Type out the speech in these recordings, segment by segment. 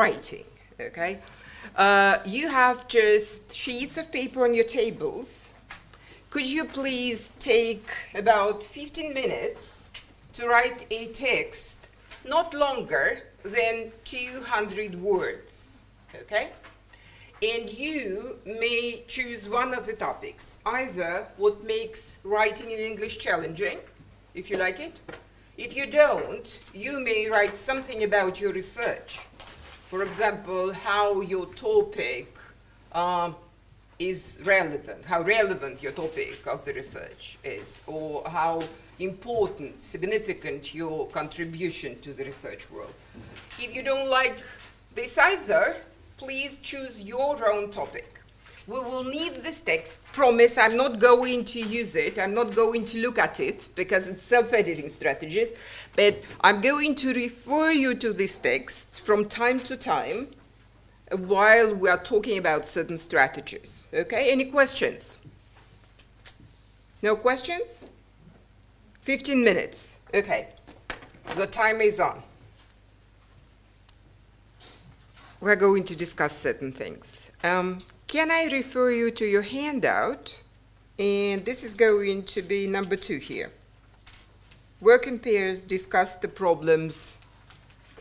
writing, okay? You have just sheets of paper on your tables. Could you please take about 15 minutes to write a text not longer than 200 words, okay? And you may choose one of the topics, either what makes writing in English challenging, if you like it. If you don't, you may write something about your research. For example, how your topic is relevant, how relevant your topic of the research is, or how important, significant your contribution to the research world. If you don't like this either, please choose your own topic. We will need this text. Promise, I'm not going to use it. I'm not going to look at it because it's self-editing strategies, but I'm going to refer you to this text from time to time while we are talking about certain strategies. Okay, any questions? No questions? 15 minutes. Okay, the time is on. We're going to discuss certain things. Can I refer you to your handout? And this is going to be number 2 here. Work in pairs, discuss the problems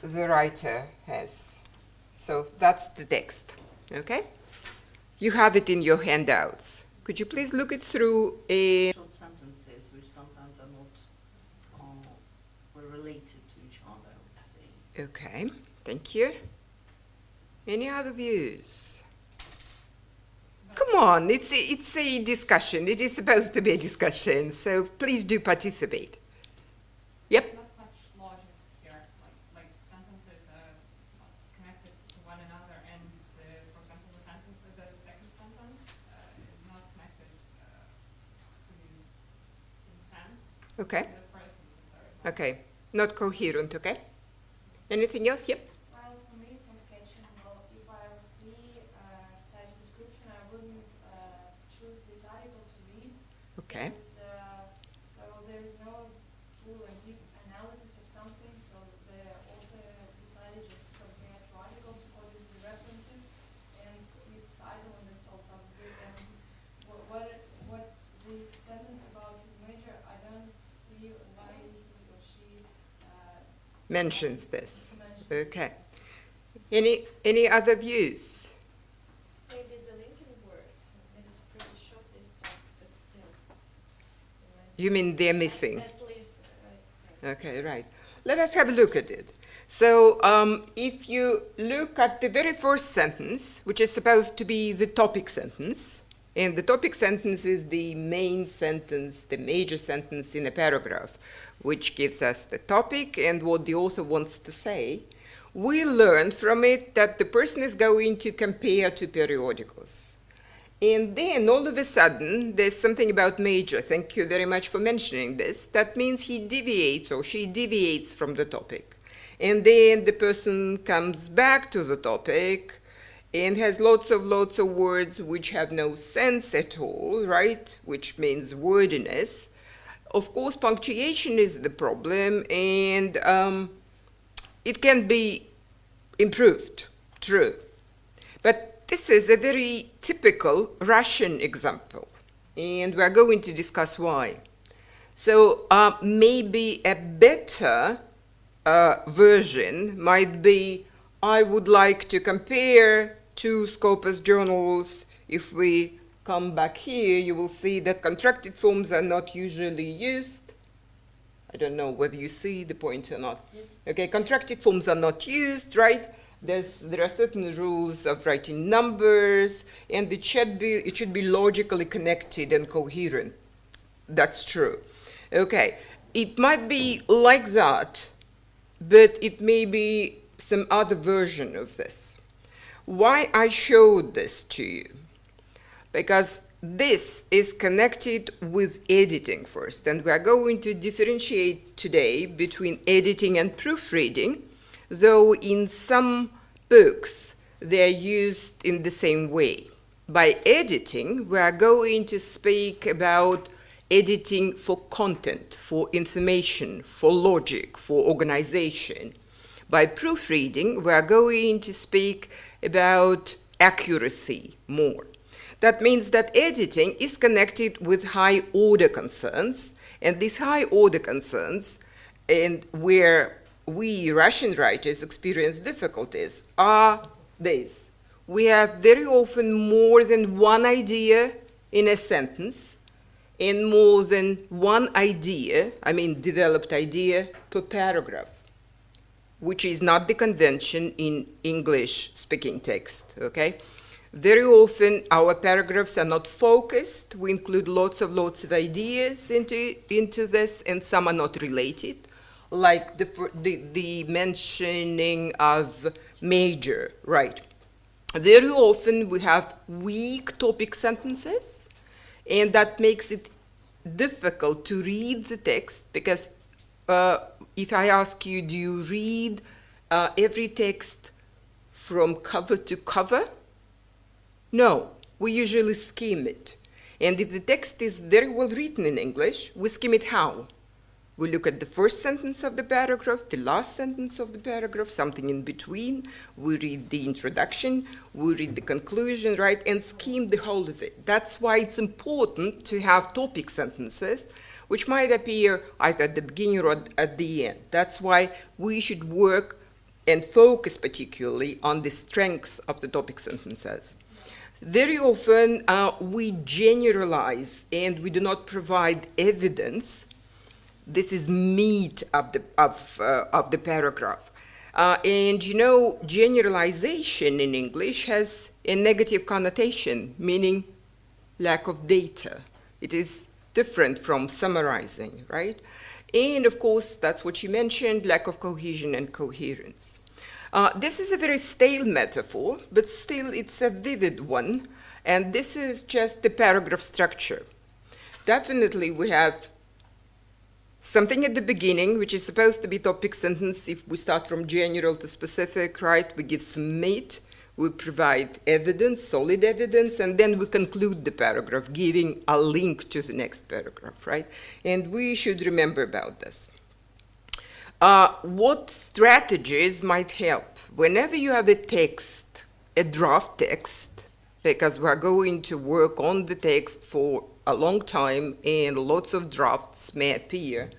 the writer has. So that's the text, okay? You have it in your handouts. Could you please look it through a... Short sentences, which sometimes are not related to each other, I would say. Okay, thank you. Any other views? Come on, it's a discussion. It is supposed to be a discussion, so please do participate. Yep. There's not much logic here, like sentences are not connected to one another, and for example, the second sentence is not connected in sense. Okay. To the first and the third one. Okay, not coherent, okay? Anything else? Yep. Well, for me, some catching. Well, if I see such description, I wouldn't choose this article to read. Okay. Because, so there's no full and deep analysis of something. So the author decided just to compare two articles according to the references, and its title and its all probably. And what's this sentence about his major? I don't see why he or she Mentions this. mentioned. Okay. Any other views? Maybe the linking words. It is pretty short, this text, but still. You mean they're missing? At least, right. Okay, right. Let us have a look at it. So if you look at the very first sentence, which is supposed to be the topic sentence, and the topic sentence is the main sentence, the major sentence in a paragraph, which gives us the topic and what the author wants to say, we learn from it that the person is going to compare two periodicals. And then all of a sudden, there's something about major. Thank you very much for mentioning this. That means he deviates or she deviates from the topic. And then the person comes back to the topic and has lots of words which have no sense at all, right? Which means wordiness. Of course, punctuation is the problem, and it can be improved, true. But this is a very typical Russian example, and we're going to discuss why. So maybe a better version might be, I would like to compare two Scopus journals. If we come back here, you will see that contracted forms are not usually used. I don't know whether you see the point or not. Yes. Okay, contracted forms are not used, right? There are certain rules of writing numbers, and it should be logically connected and coherent. That's true. Okay, it might be like that, but it may be some other version of this. Why I showed this to you? Because this is connected with editing first, and we are going to differentiate today between editing and proofreading, though in some books they are used in the same way. By editing, we are going to speak about editing for content, for information, for logic, for organization. By proofreading, we are going to speak about accuracy more. That means that editing is connected with high order concerns, and these high order concerns, and where we Russian writers experience difficulties, are these. We have very often more than one idea in a sentence, and more than one idea, I mean developed idea, per paragraph, which is not the convention in English-speaking text, okay? Very often, our paragraphs are not focused. We include lots of ideas into this, and some are not related, like the mentioning of major, right? Very often, we have weak topic sentences, and that makes it difficult to read the text, because if I ask you, do you read every text from cover to cover? No, we usually skim it. And if the text is very well written in English, we skim it how? We look at the first sentence of the paragraph, the last sentence of the paragraph, something in between. We read the introduction, we read the conclusion, right, and skim the whole of it. That's why it's important to have topic sentences, which might appear either at the beginning or at the end. That's why we should work and focus particularly on the strength of the topic sentences. Very often, we generalize and we do not provide evidence. This is meat of the paragraph. And you know, generalization in English has a negative connotation, meaning lack of data. It is different from summarizing, right? And of course, that's what you mentioned, lack of cohesion and coherence. This is a very stale metaphor, but still it's a vivid one, and this is just the paragraph structure. Definitely we have something at the beginning, which is supposed to be topic sentence. If we start from general to specific, right, we give some meat, we provide evidence, solid evidence, and then we conclude the paragraph, giving a link to the next paragraph, right? And we should remember about this. What strategies might help? Whenever you have a text, a draft text, because we're going to work on the text for a long time and lots of drafts may appear,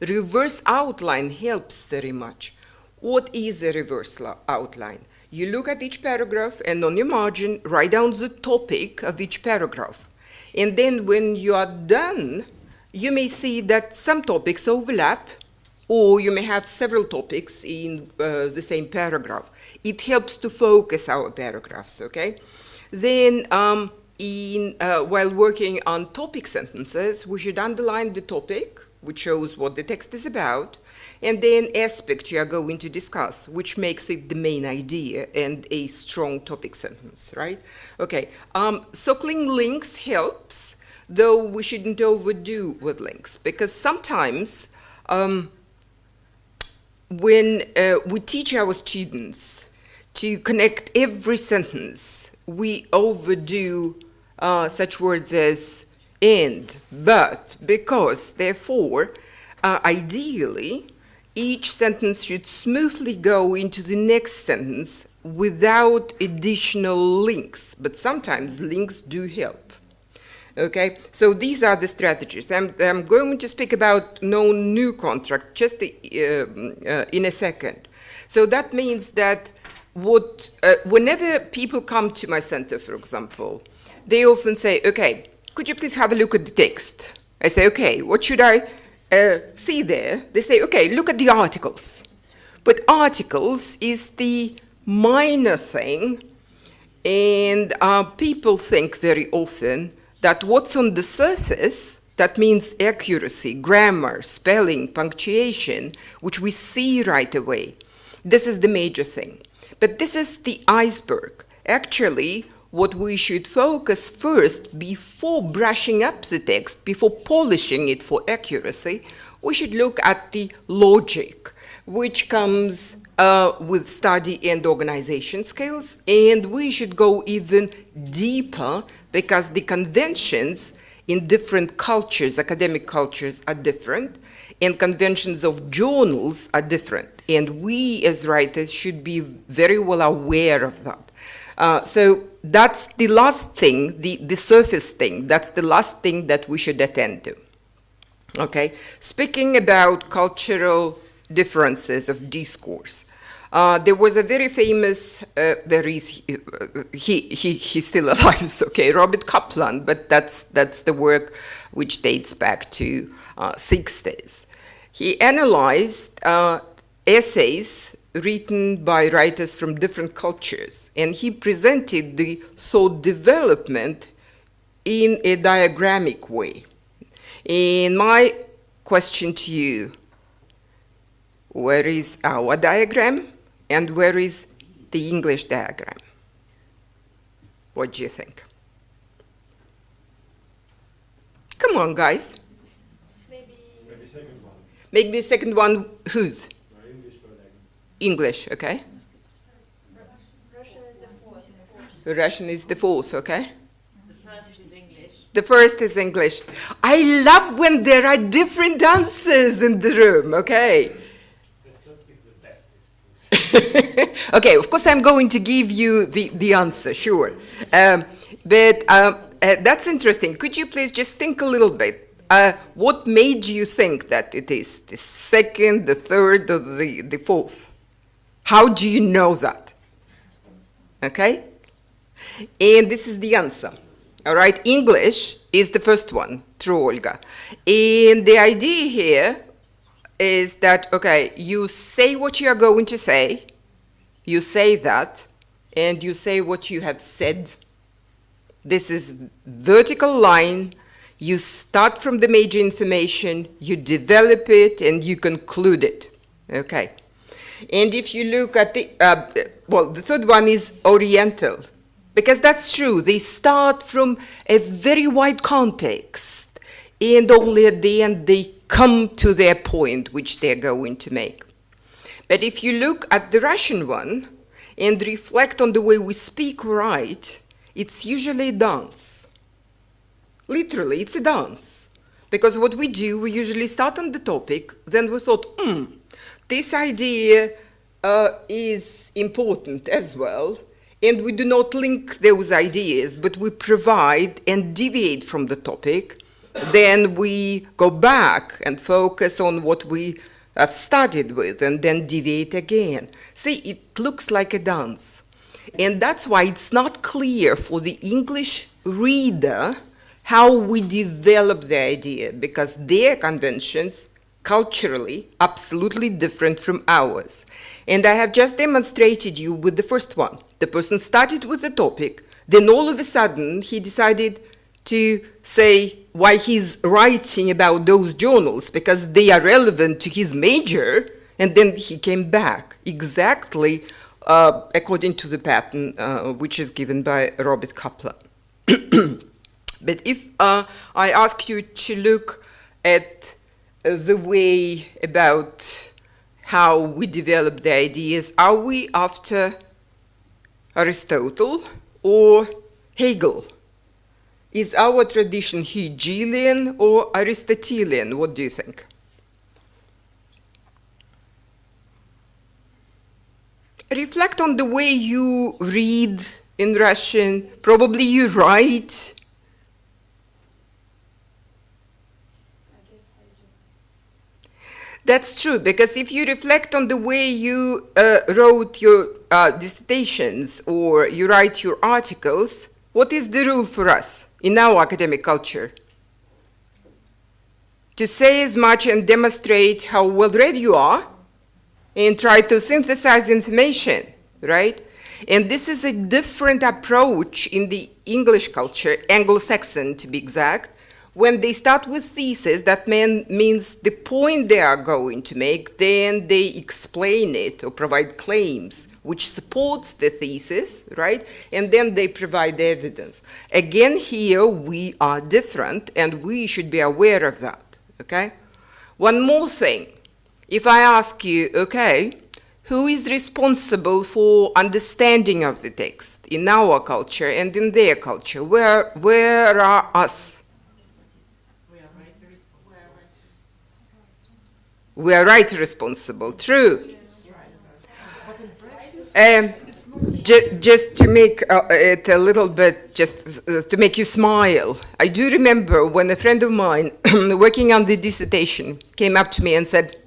reverse outline helps very much. What is a reverse outline? You look at each paragraph and on your margin, write down the topic of each paragraph. And then when you are done, you may see that some topics overlap, or you may have several topics in the same paragraph. It helps to focus our paragraphs, okay? Then, while working on topic sentences, we should underline the topic, which shows what the text is about, and then aspect you are going to discuss, which makes it the main idea and a strong topic sentence, right? Okay, circling links helps, though we shouldn't overdo with links, because sometimes when we teach our students to connect every sentence, we overdo such words as and, but, because, therefore, ideally, each sentence should smoothly go into the next sentence without additional links, but sometimes links do help. Okay, so these are the strategies. I'm going to speak about no new contract just in a second. So that means that whenever people come to my center, for example, they often say, okay, could you please have a look at the text? I say, okay, what should I see there? They say, okay, look at the articles. But articles is the minor thing, and people think very often that what's on the surface, that means accuracy, grammar, spelling, punctuation, which we see right away. This is the major thing. But this is the iceberg. Actually, what we should focus first, before brushing up the text, before polishing it for accuracy, we should look at the logic, which comes with study and organization skills, and we should go even deeper because the conventions in different cultures, academic cultures, are different, and conventions of journals are different. And we as writers should be very well aware of that. So that's the last thing, the surface thing, that's the last thing that we should attend to. Okay, speaking about cultural differences of discourse, there was a very famous, he's still alive, it's okay, Robert Kaplan, but that's the work which dates back to 60s. He analyzed essays written by writers from different cultures, and he presented the thought development in a diagrammic way. And my question to you, where is our diagram and where is the English diagram? What do you think? Come on, guys. Maybe second one. Maybe the second one, whose? English diagram. English, okay. Russian is the fourth. Russian is the fourth, okay. The first is English. The first is English. I love when there are different answers in the room, okay. The third is the best. Okay, of course I'm going to give you the answer, sure. But that's interesting. Could you please just think a little bit? What made you think that it is the second, the third, or the fourth? How do you know that? Okay? And this is the answer. All right, English is the first one, true, Olga. And the idea here is that, okay, you say what you are going to say, you say that, and you say what you have said. This is vertical line. You start from the major information, you develop it, and you conclude it. Okay. And if you look at the, the third one is Oriental. Because that's true, they start from a very wide context, and only at the end they come to their point, which they're going to make. But if you look at the Russian one, and reflect on the way we speak or write, it's usually a dance. Literally, it's a dance. Because what we do, we usually start on the topic, then we thought, this idea is important as well, and we do not link those ideas, but we provide and deviate from the topic. Then we go back and focus on what we have started with, and then deviate again. See, it looks like a dance. And that's why it's not clear for the English reader how we develop the idea, because their conventions, culturally, absolutely different from ours. And I have just demonstrated you with the first one. The person started with the topic, then all of a sudden he decided to say why he's writing about those journals, because they are relevant to his major, and then he came back exactly according to the pattern which is given by Robert Kaplan. But if I ask you to look at the way about how we develop the ideas, are we after Aristotle or Hegel? Is our tradition Hegelian or Aristotelian? What do you think? Reflect on the way you read in Russian. Probably you write. That's true, because if you reflect on the way you wrote your dissertations or you write your articles, what is the rule for us in our academic culture? To say as much and demonstrate how well read you are and try to synthesize information, right? And this is a different approach in the English culture, Anglo-Saxon to be exact. When they start with thesis, that means the point they are going to make, then they explain it or provide claims which supports the thesis, right? And then they provide the evidence. Again, here we are different, and we should be aware of that, okay? One more thing. If I ask you, okay, who is responsible for understanding of the text in our culture and in their culture? Where are us? We are writer responsible, true. Just to make it a little bit, just to make you smile, I do remember when a friend of mine working on the dissertation came up to me and said,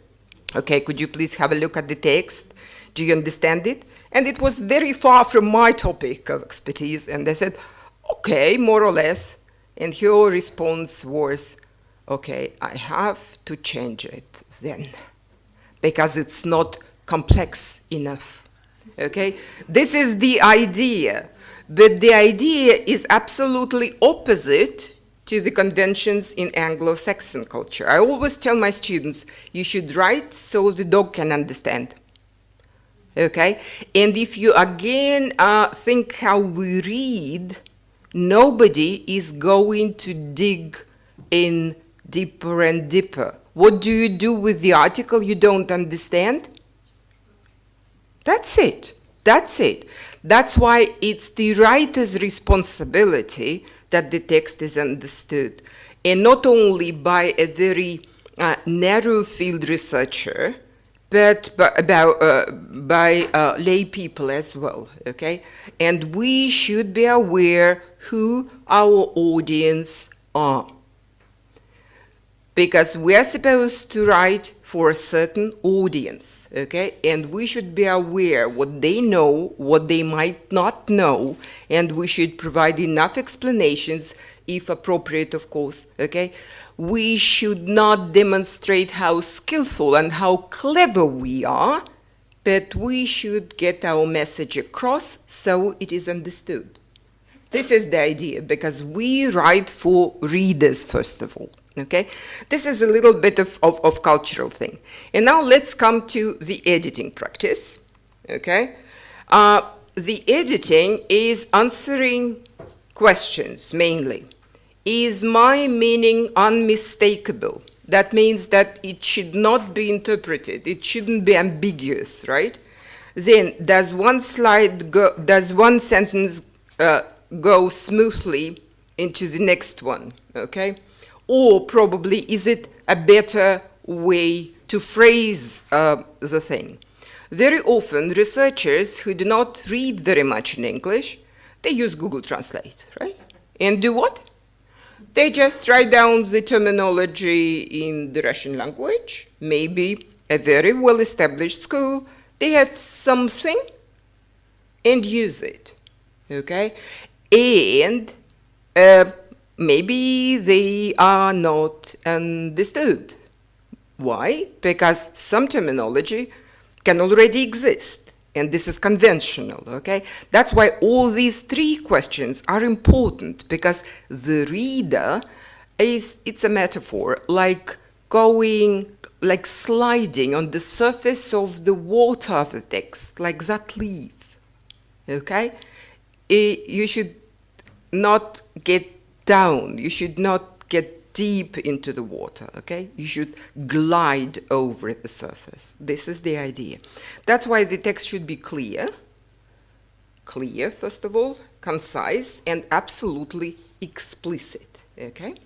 okay, could you please have a look at the text? Do you understand it? And it was very far from my topic of expertise. And I said, okay, more or less. And her response was, okay, I have to change it then, because it's not complex enough. Okay? This is the idea. But the idea is absolutely opposite to the conventions in Anglo-Saxon culture. I always tell my students, you should write so the dog can understand. Okay? And if you again think how we read, nobody is going to dig in deeper and deeper. What do you do with the article you don't understand? That's it. That's it. That's why it's the writer's responsibility that the text is understood. And not only by a very narrow field researcher, but by lay people as well, okay? And we should be aware who our audience are. Because we are supposed to write for a certain audience, okay? And we should be aware what they know, what they might not know, and we should provide enough explanations, if appropriate, of course, okay? We should not demonstrate how skillful and how clever we are, but we should get our message across so it is understood. This is the idea, because we write for readers, first of all. Okay, this is a little bit of cultural thing. And now let's come to the editing practice. Okay, the editing is answering questions mainly. Is my meaning unmistakable? That means that it should not be interpreted. It shouldn't be ambiguous, right? Then does one sentence go smoothly into the next one? Okay. Or probably, is it a better way to phrase the thing? Very often, researchers who do not read very much in English, they use Google Translate, right? And do what? They just write down the terminology in the Russian language, maybe a very well-established school. They have something and use it, okay? And maybe they are not understood. Why? Because some terminology can already exist, and this is conventional, okay? That's why all these three questions are important, because the reader it's a metaphor, like sliding on the surface of the water of the text, like that leaf, okay? You should not get down. You should not get deep into the water, okay? You should glide over the surface. This is the idea. That's why the text should be clear, first of all, concise, and absolutely explicit, okay?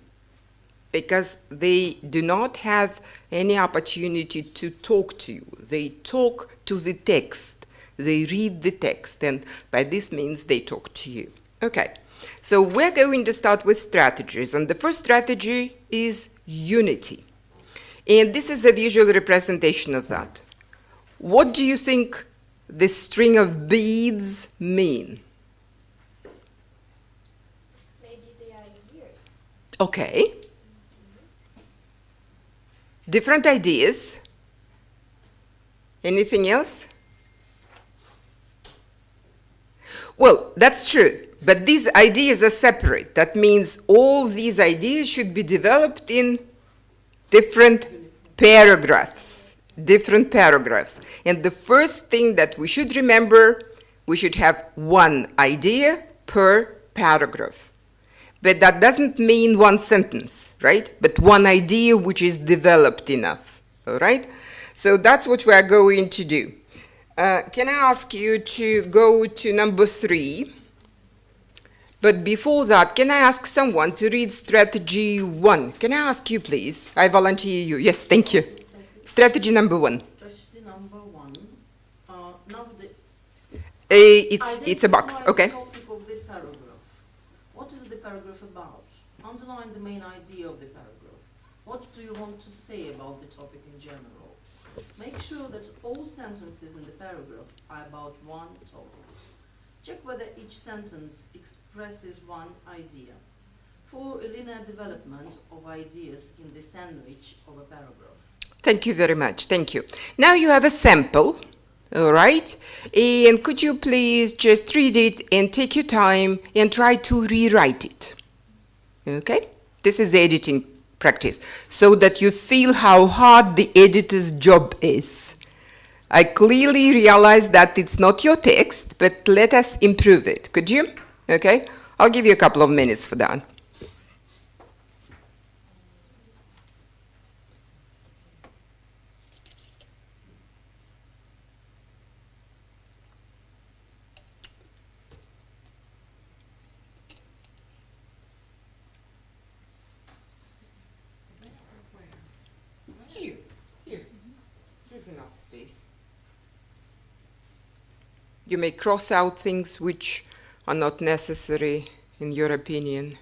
Because they do not have any opportunity to talk to you. They talk to the text. They read the text, and by this means they talk to you. Okay. So we're going to start with strategies, and the first strategy is unity. And this is a visual representation of that. What do you think this string of beads mean? Maybe they are ideas. Okay. Different ideas. Anything else? Well, that's true. But these ideas are separate. That means all these ideas should be developed in different paragraphs. And the first thing that we should remember, we should have one idea per paragraph. But that doesn't mean one sentence, right? But one idea which is developed enough, all right? So that's what we are going to do. Can I ask you to go to number 3? But before that, can I ask someone to read strategy 1? Can I ask you, please? I volunteer you. Yes, thank you. Strategy number 1. Strategy number 1. Now the It's a box, identify okay. the topic of the paragraph. What is the paragraph about? Underline the main idea of the paragraph. What do you want to say about the topic in general? Make sure that all sentences in the paragraph are about one topic. Check whether each sentence expresses one idea. For a linear development of ideas in the sandwich of a paragraph. Thank you very much. Thank you. Now you have a sample, all right? And could you please just read it and take your time and try to rewrite it? Okay? This is editing practice, so that you feel how hard the editor's job is. I clearly realize that it's not your text, but let us improve it. Could you? Okay? I'll give you a couple of minutes for that. Here. There's enough space. You may cross out things which are not necessary in your opinion.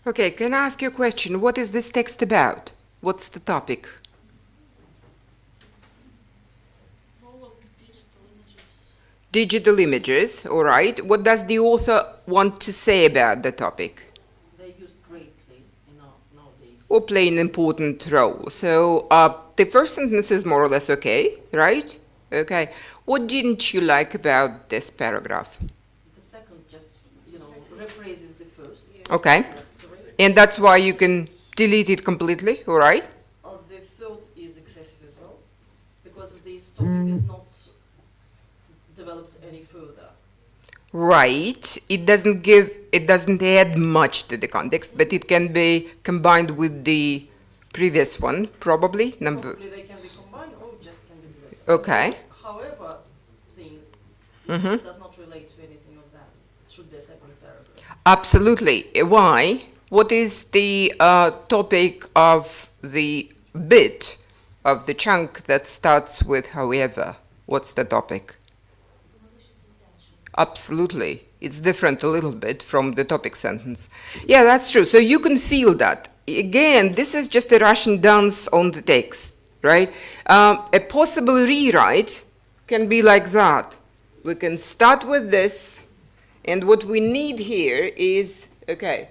Okay, can I ask you a question? What is this text about? What's the topic? Role of digital images. Digital images, all right. What does the author want to say about the topic? They're used greatly nowadays. Or play an important role. So the first sentence is more or less okay, right? Okay. What didn't you like about this paragraph? The second just, rephrases the first. Okay. Necessary. And that's why you can delete it completely, all right? The third is excessive as well, because this topic is not developed any further. Right. It doesn't add much to the context, but it can be combined with the previous one, probably. Probably they can be combined or just can be deleted. Okay. However, thing Mhm. does not relate to anything of that. It should be a separate paragraph. Absolutely. Why? What is the topic of the bit of the chunk that starts with however? What's the topic? Absolutely. It's different a little bit from the topic sentence. Yeah, that's true. So you can feel that. Again, this is just a Russian dance on the text, right? A possible rewrite can be like that. We can start with this, and what we need here is, okay,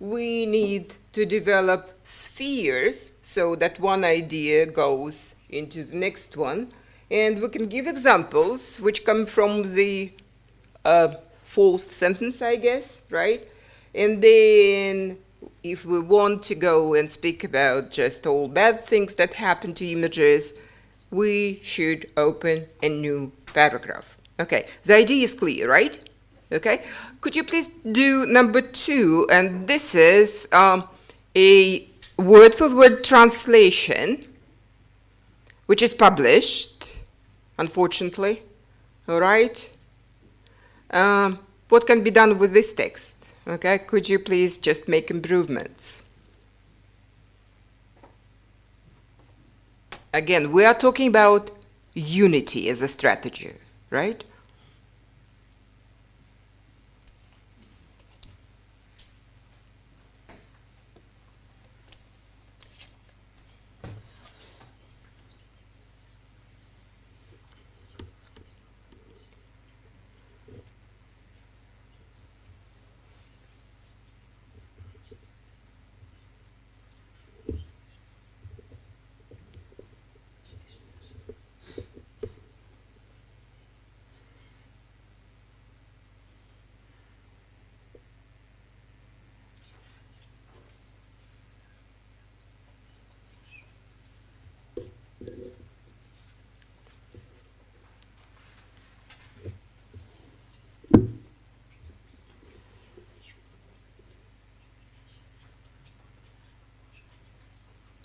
we need to develop spheres so that one idea goes into the next one, And we can give examples which come from the fourth sentence, I guess, right? And then if we want to go and speak about just all bad things that happen to images, we should open a new paragraph. Okay, the idea is clear, right? Okay, could you please do number 2? And this is a word-for-word translation, which is published, unfortunately. All right. What can be done with this text? Okay, could you please just make improvements? Again, we are talking about unity as a strategy, right?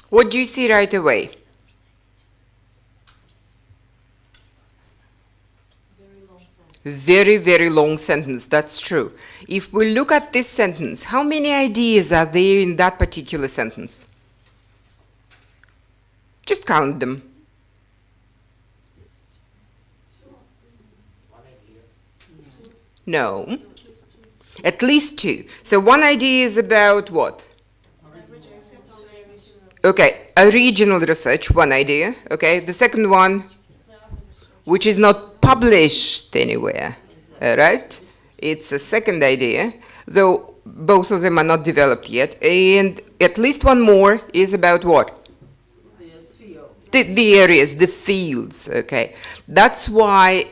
What do you see right away? Very, very long sentence, that's true. If we look at this sentence, how many ideas are there in that particular sentence? Just count them. No. At least 2. So one idea is about what? Okay, original research, one idea. Okay, the second one, which is not published anywhere, right? It's a second idea, though both of them are not developed yet. And at least one more is about what? The areas, the fields, okay. That's why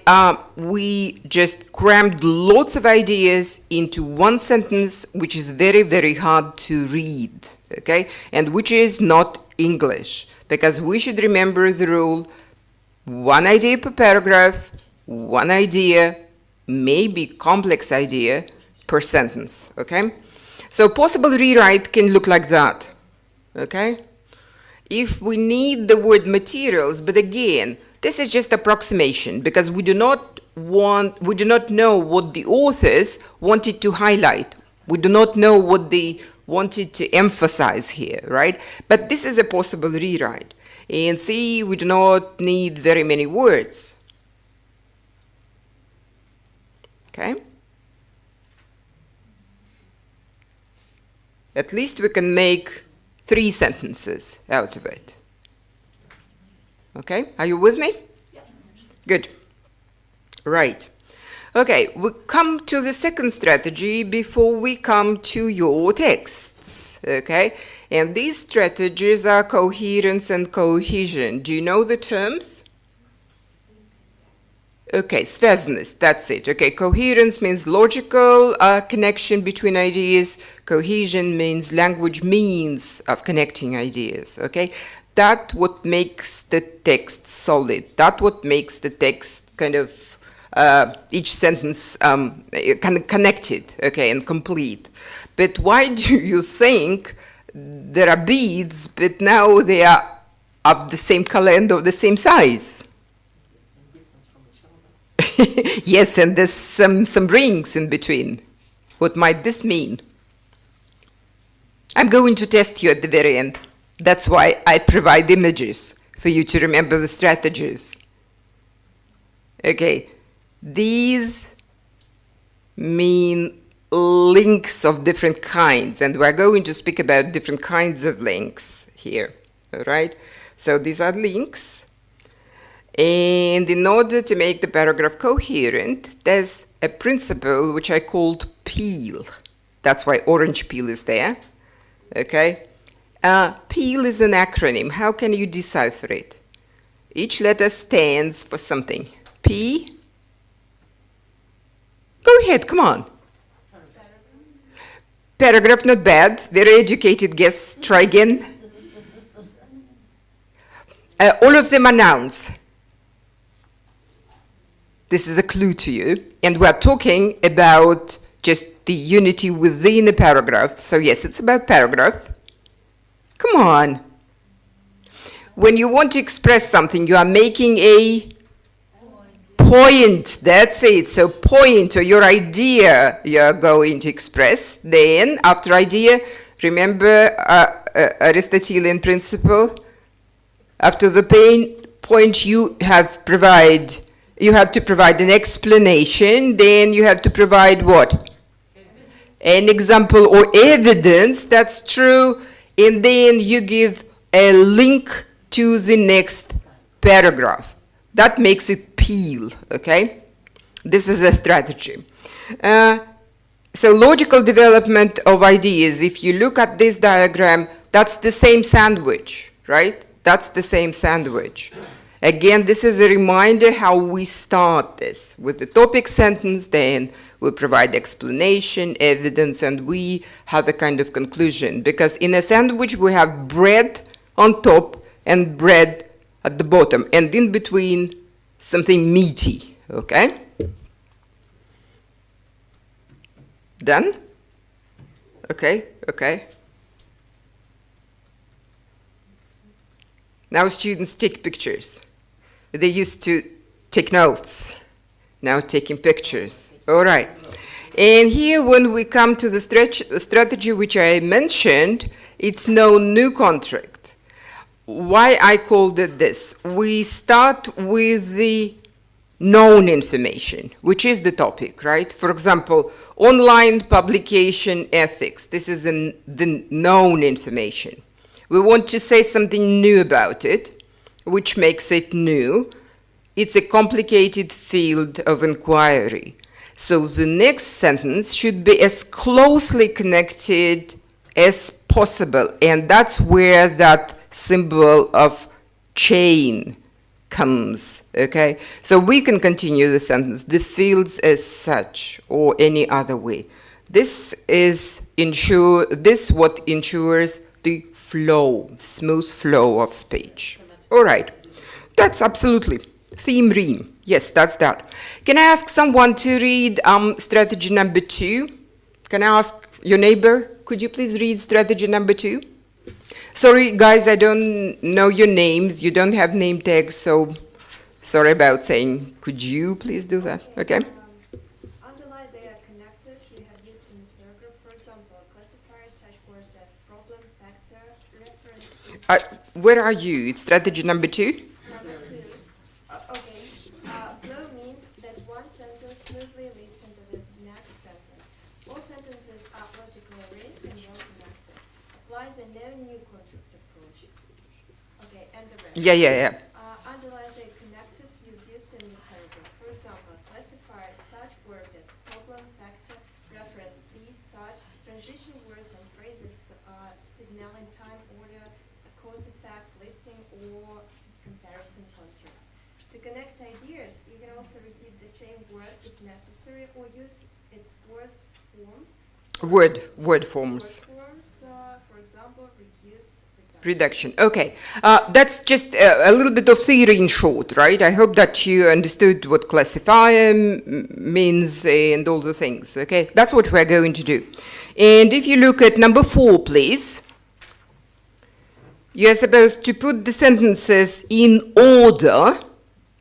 we just crammed lots of ideas into one sentence, which is very, very hard to read, okay, and which is not English, because we should remember the rule, one idea per paragraph, one idea, maybe complex idea, per sentence, okay? So possible rewrite can look like that, okay? If we need the word materials, but again, this is just approximation, because we do not know what the authors wanted to highlight. We do not know what they wanted to emphasize here, right? But this is a possible rewrite. And see, we do not need very many words. Okay? At least we can make 3 sentences out of it. Okay, are you with me? Yeah. Good. Right. Okay, we come to the second strategy before we come to your texts. Okay, and these strategies are coherence and cohesion. Do you know the terms? Okay, связанность, that's it. Okay, coherence means logical connection between ideas. Cohesion means language means of connecting ideas. Okay, that's what makes the text solid. That's what makes the text kind of each sentence kind of connected, okay, and complete. But why do you think there are beads, but now they are of the same color and of the same size? Yes, and there's some rings in between. What might this mean? I'm going to test you at the very end. That's why I provide images for you to remember the strategies. Okay, these mean links of different kinds, and we're going to speak about different kinds of links here, all right? So these are links. And in order to make the paragraph coherent, there's a principle which I called peel. That's why orange peel is there, okay? Peel is an acronym. How can you decipher it? Each letter stands for something. P. Go ahead, come on. Paragraph, not bad. Very educated guess. Try again. All of them are nouns. This is a clue to you. And we're talking about just the unity within a paragraph. So yes, it's about paragraph. Come on. When you want to express something, you are making a point. That's it. So point, or your idea, you're going to express. Then, after idea, remember Aristotelian principle? After the point, you have to provide an explanation. Then you have to provide what? An example or evidence. That's true. And then you give a link to the next paragraph. That makes it peel, okay? This is a strategy. So logical development of ideas, if you look at this diagram, that's the same sandwich, right? That's the same sandwich. Again, this is a reminder how we start this. With the topic sentence, then we provide explanation, evidence, and we have a kind of conclusion. Because in a sandwich, we have bread on top and bread at the bottom, and in between, something meaty, okay? Done? Okay, okay. Now students take pictures. They used to take notes, now taking pictures. All right. And here when we come to the strategy which I mentioned, it's no new contract. Why I called it this? We start with the known information, which is the topic, right? For example, online publication ethics. This is the known information. We want to say something new about it, which makes it new. It's a complicated field of inquiry. So the next sentence should be as closely connected as possible. And that's where that symbol of chain comes, okay? So we can continue the sentence, the fields as such, or any other way. This what ensures the flow, smooth flow of speech. All right, that's absolutely. Theme rime, yes, that's that. Can I ask someone to read strategy number 2? Can I ask your neighbor, could you please read strategy number 2? Sorry, guys, I don't know your names. You don't have name tags, so sorry about saying, could you please do that? Okay. Underline their connectors you have used in the paragraph. For example, classifiers such words as problem, factor, reference. Where are you? It's strategy number 2? Number 2. Okay. Flow means that one sentence smoothly leads into the next sentence. All sentences are logically arranged and well connected. Applies a no new contract approach. Okay, and the rest. Yeah. Underline the connectors you've used in the paragraph. For example, classifiers such words as problem, factor, reference, these such transition words and phrases signaling time order, cause effect, listing, or comparison contrast. To connect ideas, you can also repeat the same word if necessary, or use its words form. Word forms. For example, reduce, Reduction. Okay. That's just a little bit of theory in short, right? I hope that you understood what classifier means and all the things, okay? That's what we're going to do. And if you look at number 4, please, you're supposed to put the sentences in order.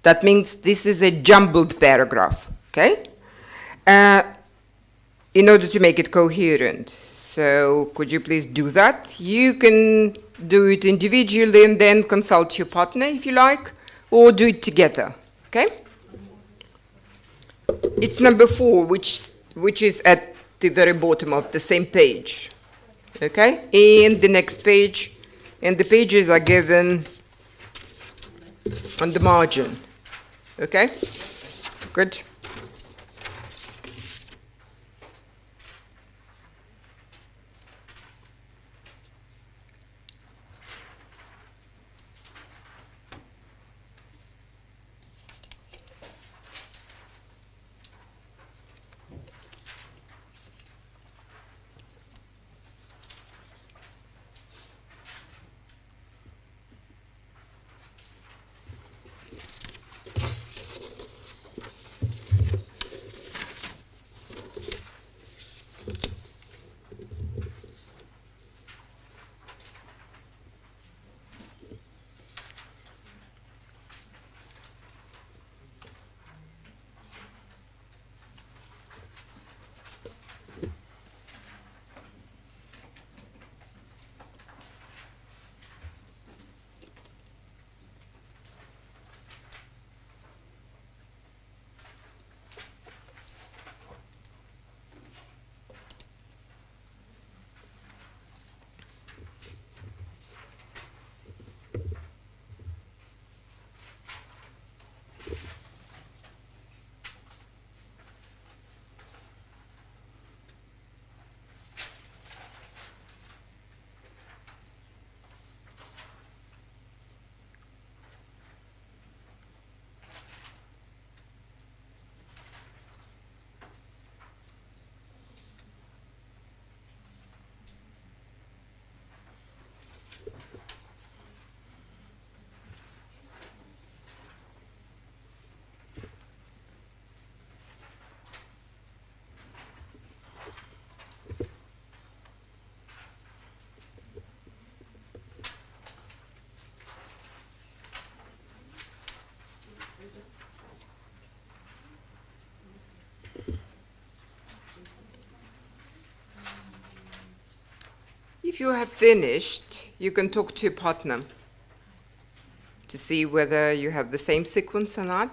That means this is a jumbled paragraph, okay? In order to make it coherent. So could you please do that? You can do it individually and then consult your partner if you like, or do it together, okay? It's number 4, which is at the very bottom of the same page, okay? And the next page, and the pages are given on the margin, okay? Good. If you have finished, you can talk to your partner to see whether you have the same sequence or not.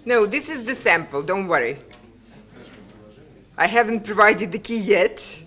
No, this is the sample, don't worry. I haven't provided the key yet.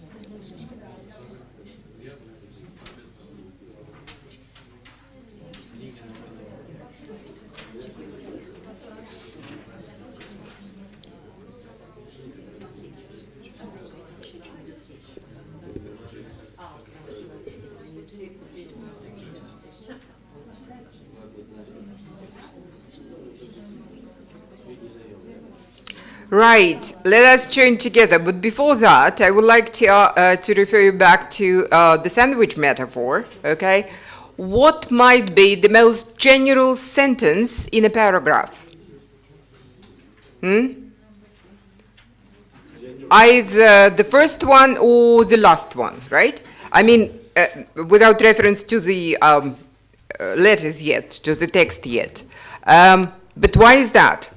Right, let us join together. But before that, I would like to refer you back to the sandwich metaphor, okay? What might be the most general sentence in a paragraph? Either the first one or the last one, right? I mean, without reference to the letters yet, to the text yet. But why is that?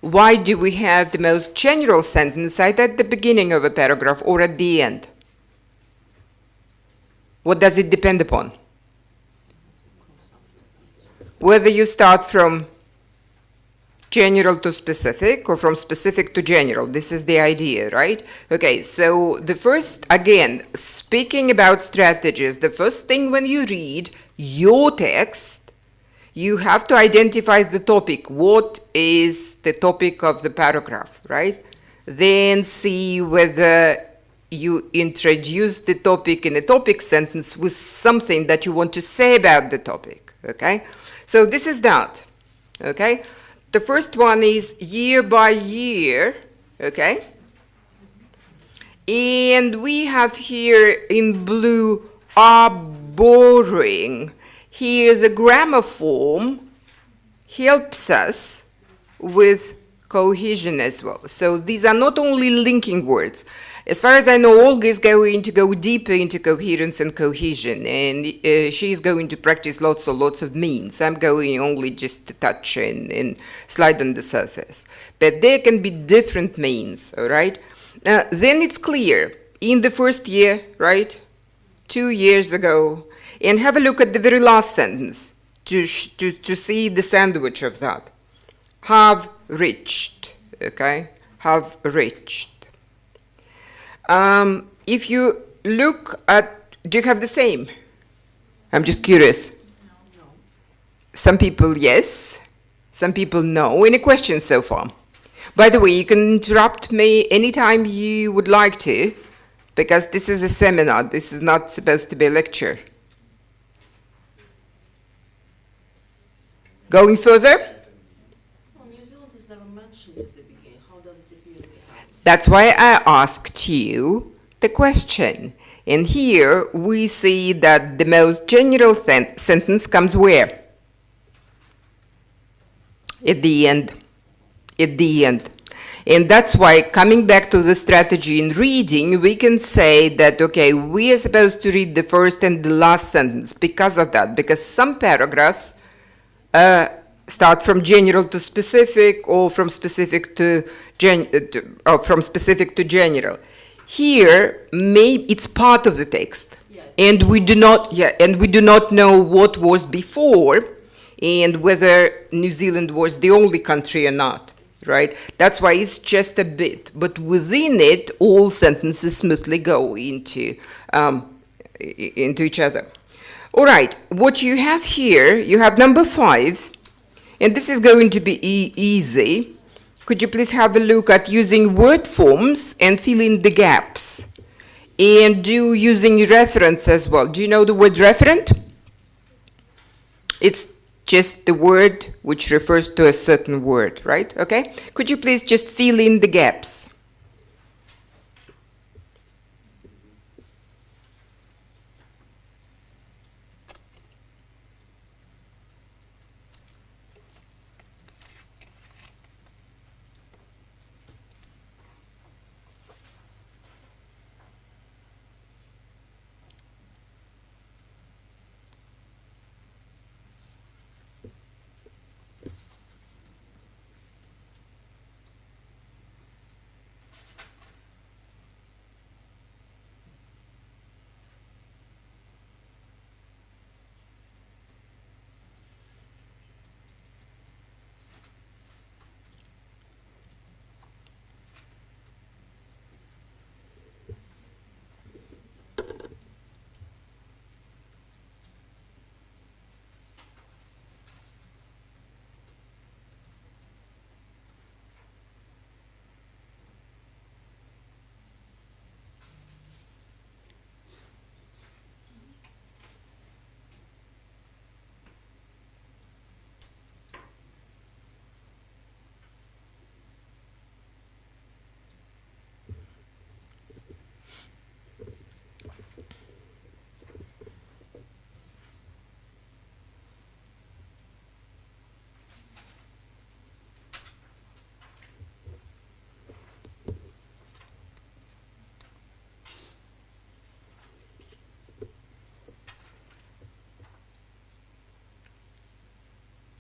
Why do we have the most general sentence either at the beginning of a paragraph or at the end? What does it depend upon? Whether you start from general to specific or from specific to general. This is the idea, right? Okay, so the first, again, speaking about strategies, the first thing when you read your text, you have to identify the topic. What is the topic of the paragraph, right? Then see whether you introduce the topic in a topic sentence with something that you want to say about the topic, okay? So this is that, okay? The first one is year by year, okay? And we have here in blue, are boring. Here the grammar form helps us with cohesion as well. So these are not only linking words. As far as I know, Olga is going to go deeper into coherence and cohesion, and she's going to practice lots of means. I'm going only just to touch and slide on the surface. But there can be different means, all right? Then it's clear, in the first year, right, 2 years ago, and have a look at the very last sentence to see the sandwich of that. Have reached, okay? Have reached. If you look at, do you have the same? I'm just curious. No. Some people yes, some people no. Any questions so far? By the way, you can interrupt me anytime you would like to, because this is a seminar. This is not supposed to be a lecture. Going further? Well, New Zealand is sentence never mentioned at the beginning. How does it appear in the end? That's why I asked you the question. And here we see that the most general sentence comes where? At the end. At the end. And that's why, coming back to the strategy in reading, we can say that, okay, we are supposed to read the first and the last sentence because of that, because some paragraphs start from general to specific, or from specific to general. Here, maybe it's part of the text, and we do not know what was before, and whether New Zealand was the only country or not. Right? That's why it's just a bit, but within it, all sentences smoothly go into each other. All right, what you have here, you have number 5, and this is going to be easy. Could you please have a look at using word forms and fill in the gaps? And do using reference as well. Do you know the word referent? It's just the word which refers to a certain word, right? Okay? Could you please just fill in the gaps?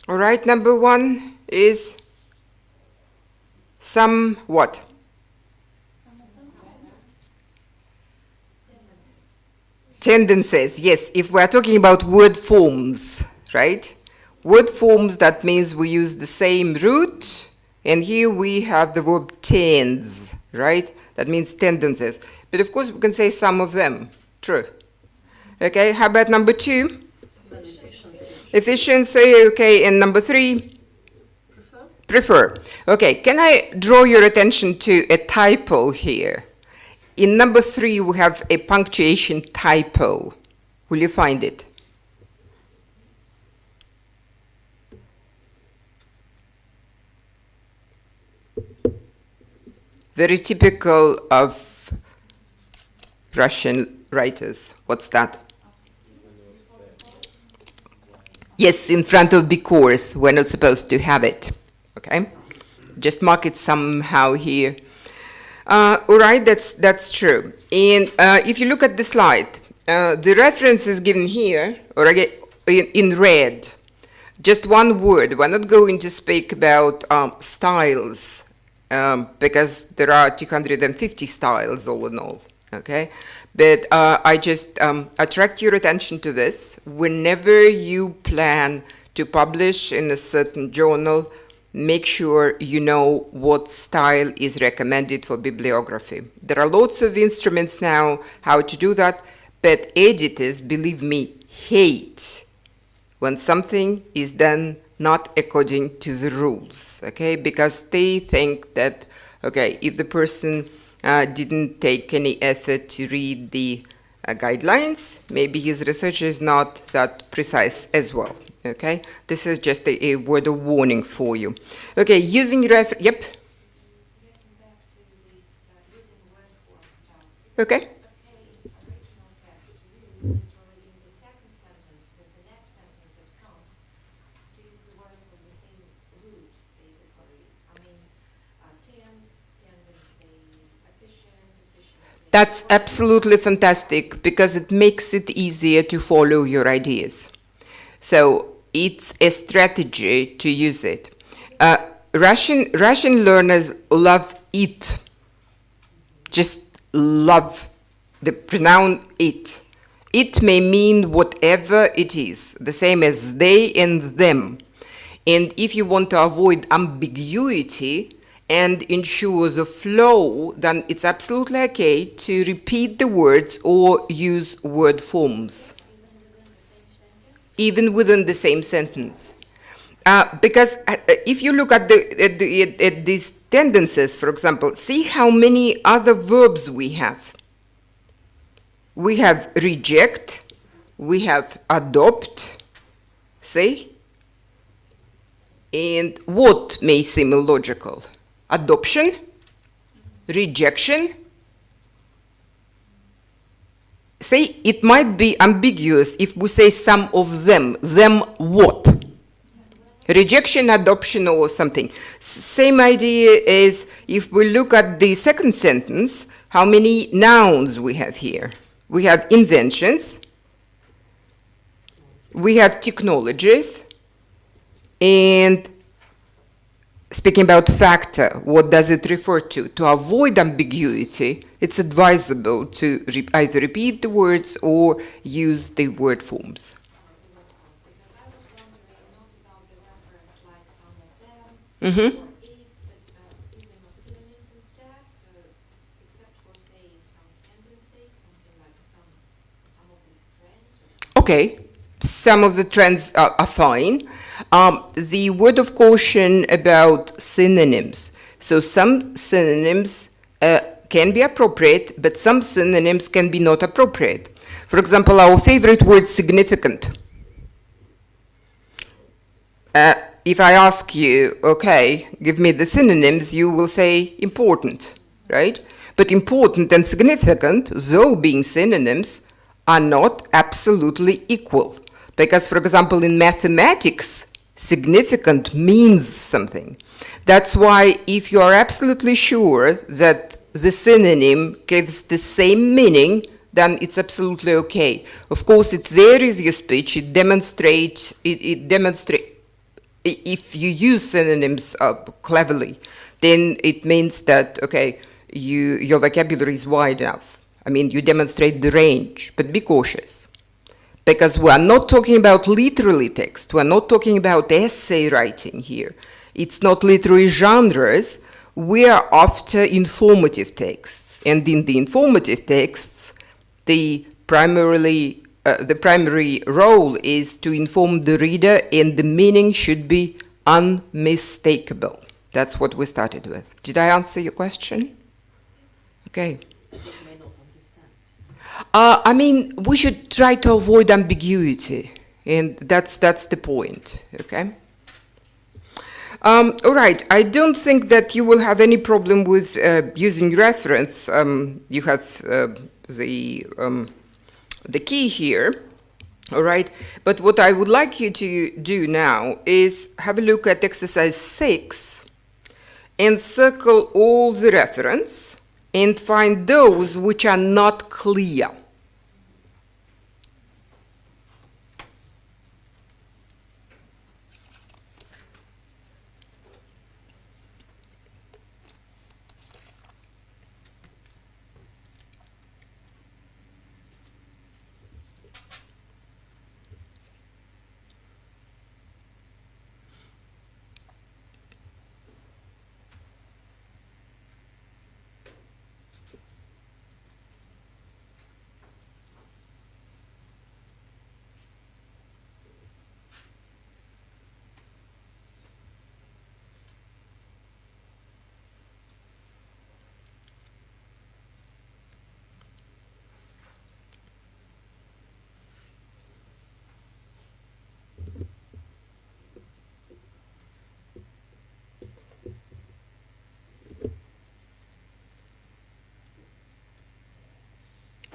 All right, number 1 is some what? Tendencies, yes. If we're talking about word forms, right? Word forms, that means we use the same root, and here we have the verb tends, right? That means tendencies. But of course, we can say some of them. True. Okay, how about number 2? Efficiency, okay, and number 3? Prefer. Okay, can I draw your attention to a typo here? In number 3, we have a punctuation typo. Will you find it? Very typical of Russian writers. What's that? Yes, in front of because. We're not supposed to have it. Okay? Just mark it somehow here. All right, that's true. And if you look at the slide, the reference is given here, or again, in red. Just one word. We're not going to speak about styles, because there are 250 styles all in all. Okay? But I just attract your attention to this. Whenever you plan to publish in a certain journal, make sure you know what style is recommended for bibliography. There are lots of instruments now how to do that, but editors, believe me, hate when something is done not according to the rules, okay? Because they think that, okay, if the person didn't take any effort to read the guidelines. Maybe his research is not that precise as well. Okay, this is just a word of warning for you. Okay, using yep. Getting back to these using word forms, Charles, is Okay. it okay in original text to use literally in the second sentence with the next sentence that comes to use the words of the same root, basically? I mean, tense, tendency, efficient, efficiency. That's absolutely fantastic because it makes it easier to follow your ideas. So it's a strategy to use it. Russian learners love it. Just love the pronoun it. It may mean whatever it is, the same as they and them. And if you want to avoid ambiguity and ensure the flow, then it's absolutely okay to repeat the words or use word forms. Even within the same sentence. Because if you look at these tendencies, for example, see how many other verbs we have. We have reject, we have adopt, see? And what may seem illogical? Adoption, rejection. Say it might be ambiguous if we say some of them. Them what? Rejection, adoption, or something. Same idea is if we look at the second sentence, how many nouns we have here. We have inventions, we have technologies, and speaking about factor, what does it refer to? To avoid ambiguity, it's advisable to either repeat the words or use the word forms. Because I was wondering not about the reference like some of them or it, but using of synonyms instead. So except for saying some tendencies, something like some of these trends or something. Okay, some of the trends are fine. The word of caution about synonyms. So some synonyms can be appropriate, but some synonyms can be not appropriate. For example, our favorite word, significant. If I ask you, okay, give me the synonyms, you will say important, right? But important and significant, though being synonyms, are not absolutely equal. Because, for example, in mathematics, significant means something. That's why if you are absolutely sure that the synonym gives the same meaning, then it's absolutely okay. Of course, it varies your speech. It demonstrates, if you use synonyms cleverly, then it means that, okay, your vocabulary is wide enough. I mean, you demonstrate the range, but be cautious. Because we are not talking about literary text. We are not talking about essay writing here. It's not literary genres. We are after informative texts. And in the informative texts, the primary role is to inform the reader, and the meaning should be unmistakable. That's what we started with. Did I answer your question? Okay. I mean, we should try to avoid ambiguity, and that's the point, okay? All right, I don't think that you will have any problem with using reference. You have the key here, all right? But what I would like you to do now is have a look at exercise 6 and circle all the reference and find those which are not clear.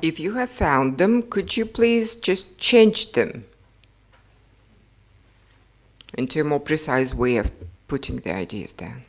If you have found them, could you please just change them into a more precise way of putting the ideas down?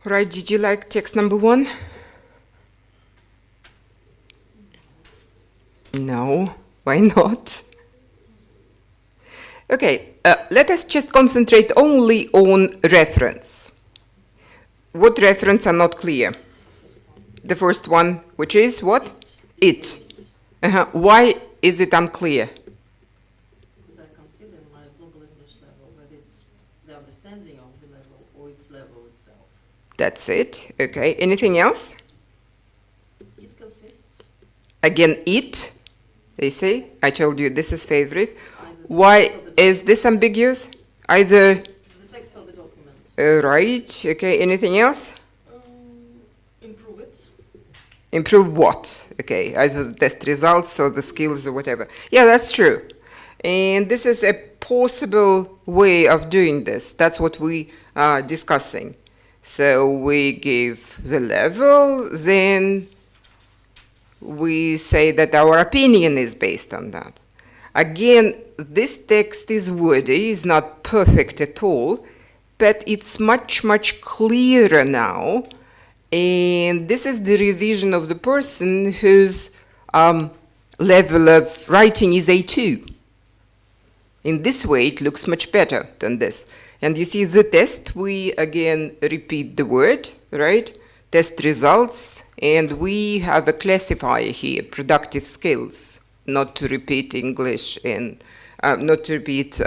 Right, did you like text number 1? No, why not? Okay, let us just concentrate only on reference. What reference are not clear? The first one, which is what? It. Why is it unclear? Because I consider my global English level that it's the understanding of the level or its level itself. That's it. Okay, anything else? It consists Again, it. They say, I told you this is favorite. either Why the text of the is this ambiguous? Either, the text of the document. right, okay, anything else? Improve it. Improve what? Okay, either the test results or the skills or whatever. Yeah, that's true. And this is a possible way of doing this. That's what we are discussing. So we give the level, then we say that our opinion is based on that. Again, this text is wordy, is not perfect at all, but it's much, much clearer now. And this is the revision of the person whose level of writing is A2. In this way, it looks much better than this. And you see the test, we again repeat the word, right? Test results, and we have a classifier here, productive skills, not to repeat English and not to repeat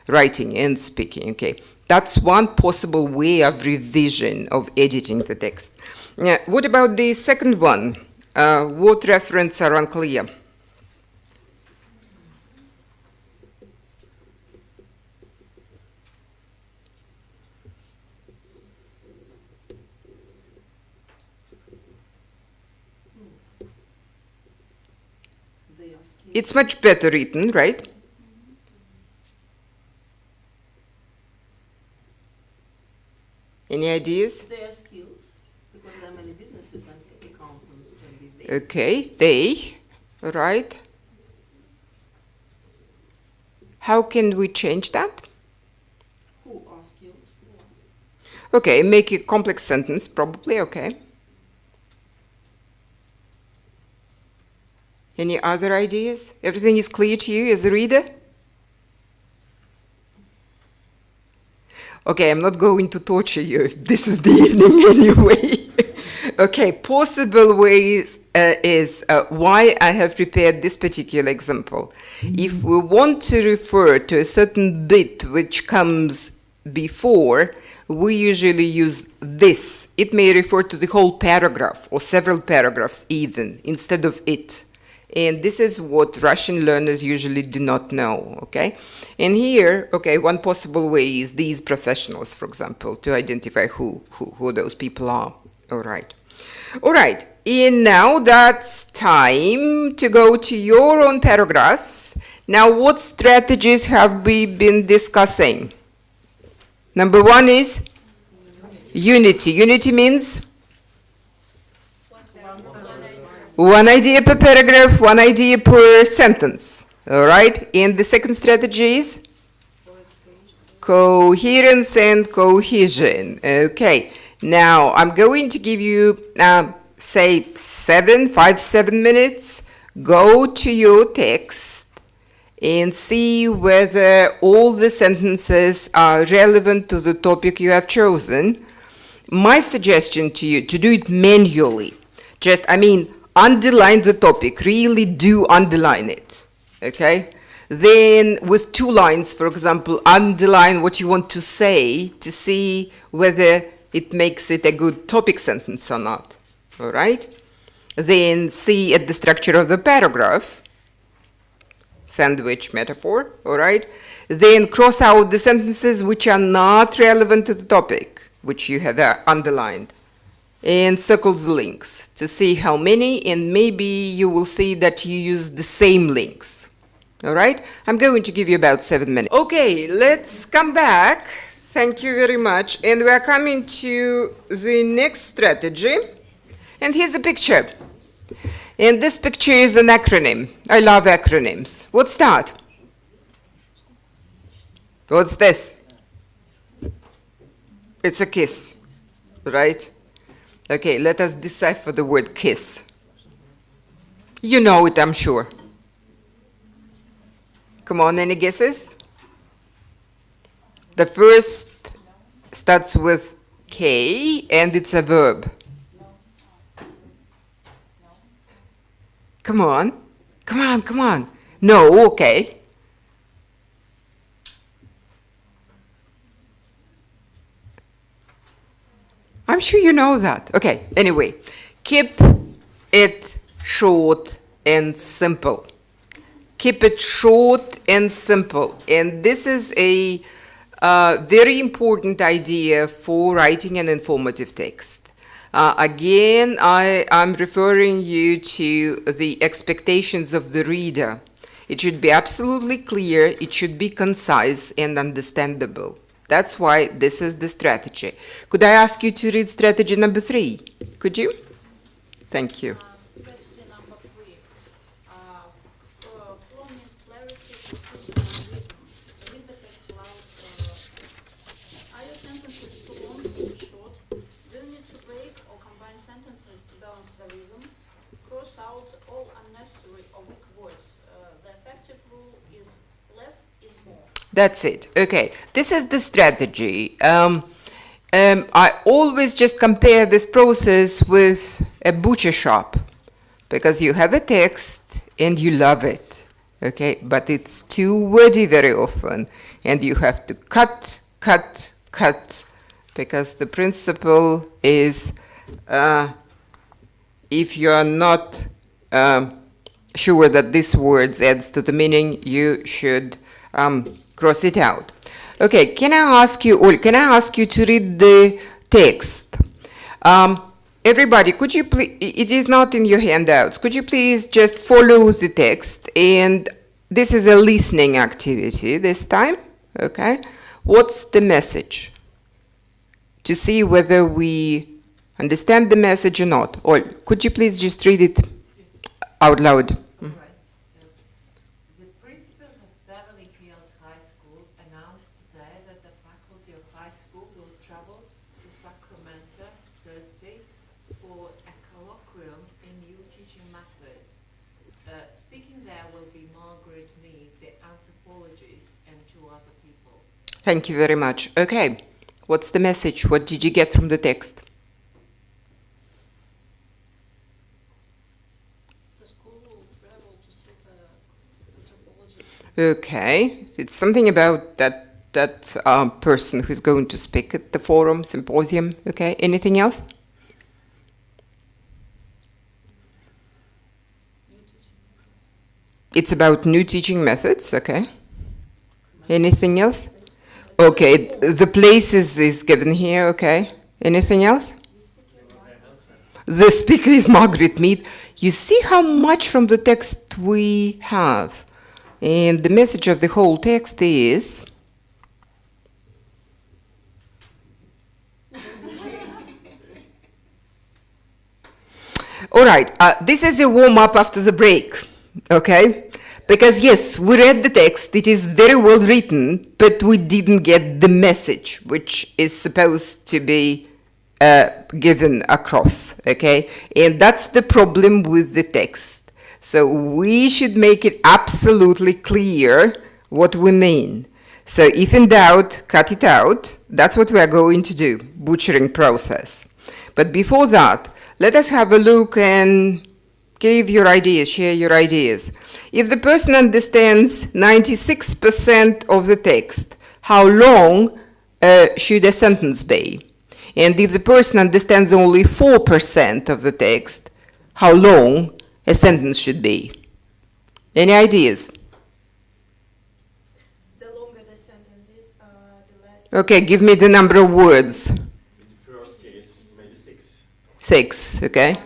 writing and speaking, okay? That's one possible way of revision, of editing the text. Yeah, what about the second one? What reference are unclear? They are skilled. It's much better written, right? Any ideas? They are skilled because there are many businesses and accountants can be there. Okay, they, right? How can we change that? Who are skilled? Okay, make a complex sentence, probably, okay. Any other ideas? Everything is clear to you as a reader? Okay, I'm not going to torture you if this is the evening anyway. Okay, possible ways is why I have prepared this particular example. If we want to refer to a certain bit which comes before, we usually use this. It may refer to the whole paragraph or several paragraphs even, instead of it. And this is what Russian learners usually do not know, okay? And here, okay, one possible way is these professionals, for example, to identify who those people are, all right? All right, and now that's time to go to your own paragraphs. Now, what strategies have we been discussing? Number one is One idea per paragraph, one idea per sentence. All right? And the second strategy is coherence and cohesion. Okay. Now, I'm going to give you, say, 7 minutes. Go to your text and see whether all the sentences are relevant to the topic you have chosen. My suggestion to you, to do it manually. Underline the topic. Really do underline it. Okay? Then, with 2 lines, for example, underline what you want to say to see whether it makes it a good topic sentence or not. All right? Then see at the structure of the paragraph, sandwich metaphor, all right? Then cross out the sentences which are not relevant to the topic, which you have underlined, and circle the links to see how many, and maybe you will see that you use the same links. All right? I'm going to give you about 7 minutes. Okay, let's come back. Thank you very much. And we are coming to the next strategy. And here's a picture. And this picture is an acronym. I love acronyms. What's that? What's this? It's a kiss, right? Okay, let us decipher the word kiss. You know it, I'm sure. Come on, any guesses? The first starts with K, and it's a verb. Come on. Come on, come on. No, okay. I'm sure you know that. Okay, anyway. Keep it short and simple. Keep it short and simple. And this is a very important idea for writing an informative text. Again, I'm referring you to the expectations of the reader. It should be absolutely clear, it should be concise and understandable. That's why this is the strategy. Could I ask you to read strategy number 3? Could you? Thank you. Strategy number 3. Flow means clarity, precision, and rhythm. Read the text aloud. Are your sentences too long, too short? Do you need to break or combine sentences to balance the rhythm? Cross out all unnecessary or weak words. The effective rule is less is more. That's it. Okay. This is the strategy. I always just compare this process with a butcher shop, because you have a text and you love it, okay? But it's too wordy very often, and you have to cut, because the principle is if you are not sure that this word adds to the meaning, you should cross it out. Okay, can I ask you to read the text? Everybody, could you please, it is not in your handouts, could you please just follow the text? And this is a listening activity this time, okay? What's the message? To see whether we understand the message or not. Or could you please just read it out loud? Thank you very much. Okay, what's the message? What did you get from the text? The school will travel to see the anthropologist. Okay, it's something about that person who's going to speak at the forum, symposium. Okay, anything else? It's about new teaching methods. Okay. Anything else? Okay, the places is given here, okay. Anything else? The speaker is Margaret Mead. You see how much from the text we have. And the message of the whole text is... All right, this is a warm-up after the break, okay? Because yes, we read the text, it is very well written, but we didn't get the message, which is supposed to be given across, okay? And that's the problem with the text. So we should make it absolutely clear what we mean. So if in doubt, cut it out. That's what we are going to do, butchering process. But before that, let us have a look and give your ideas, share your ideas. If the person understands 96% of the text, how long should a sentence be? And if the person understands only 4% of the text, how long a sentence should be? Any ideas? The longer the sentence is, the less. Okay, give me the number of words. In the first case, maybe 6. 6, okay?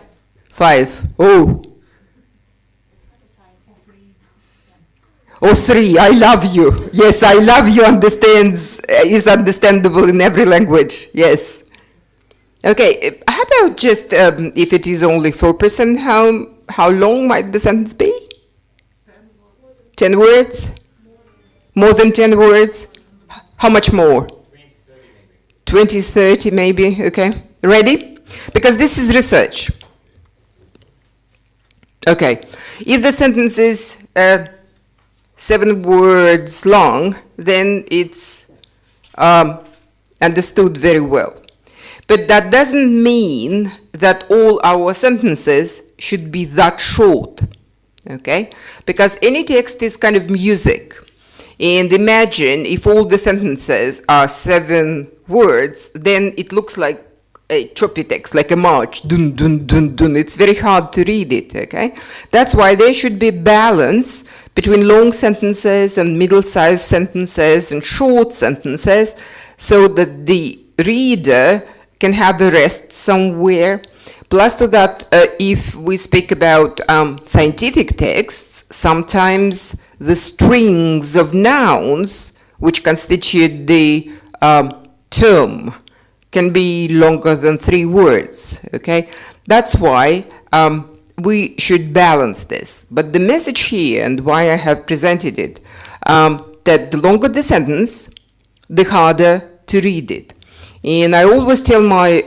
5. Oh. Or 3, I love you. Yes, I love you is understandable in every language. Yes. Okay, how about just if it is only 4%, how long might the sentence be? 10 words? More than 10 words? How much more? 20, 30 maybe, okay. Ready? Because this is research. Okay, if the sentence is 7 words long, then it's understood very well. But that doesn't mean that all our sentences should be that short, okay? Because any text is kind of music. And imagine if all the sentences are 7 words, then it looks like a choppy text, like a march, dun, dun, dun, dun. It's very hard to read it, okay? That's why there should be balance between long sentences and middle-sized sentences and short sentences so that the reader can have a rest somewhere. Plus to that, if we speak about scientific texts, sometimes the strings of nouns which constitute the term can be longer than 3 words, okay? That's why we should balance this. But the message here, and why I have presented it, that the longer the sentence, the harder to read it. And I always tell my